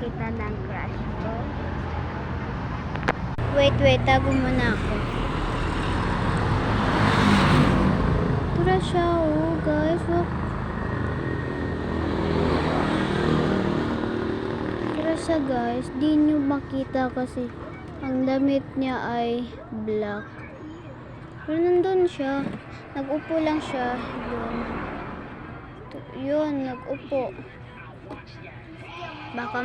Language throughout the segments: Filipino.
makita ng crush ko. Wait, tago muna ako. Tara siya, oh guys. Tara siya guys. Di nyo makita kasi ang damit niya ay black. Pero nandun siya. Nag-upo lang siya. Yun, nag-upo. Baka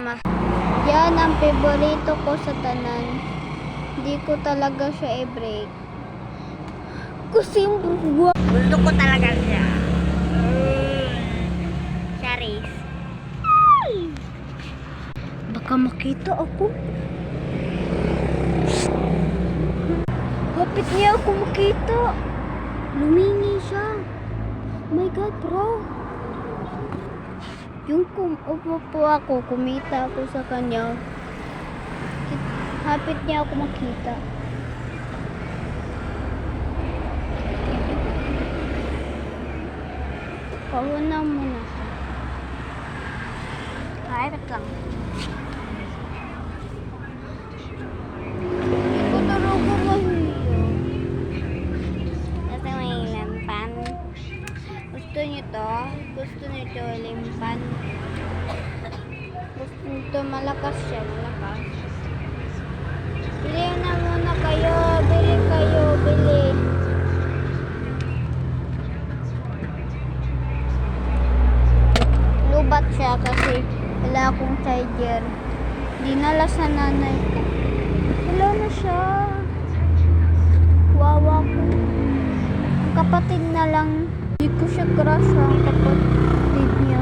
yan ang favorito ko sa tanan. Hindi ko talaga siya i-break. Kasi gusto ko talaga siya. Charis. Baka makita ako. Hapit niya ako makita. Lumingi siya. Oh my God, bro. Yung upo po ako, kumita ako sa kanya. Hapit niya ako makita. Kahuna muna siya. Kahit lang. Ito talaga mahiyo. Kasi may limpan. Gusto niyo to? Gusto niyo to limpan? Gusto niyo to malakas siya, malakas. Bili na muna kayo, bili. Lubat siya kasi wala akong charger. Dinala sa nanay ko. Wala na siya. Wawa ko. Ang kapatid na lang. Hindi ko siya crush ang kapatid niya.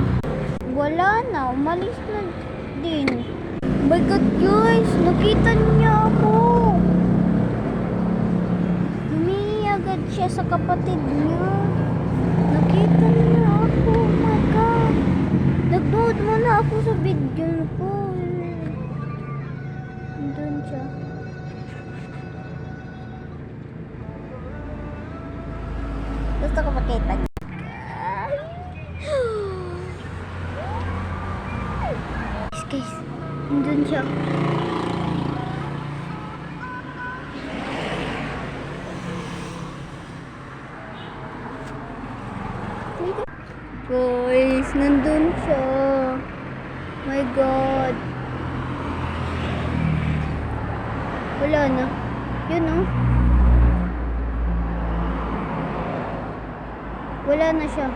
Wala na, umalis na din. Oh my God guys, nakita niya ako. Humingi agad siya sa kapatid niya. Nakita niya ako. Oh my God. Nag-nood muna ako sa video ko. Nandun siya. Gusto ko makita niya. Guys, nandun siya. Guys, nandun siya. My God. Wala na. Yun oh. Wala na siya.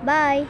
Bye.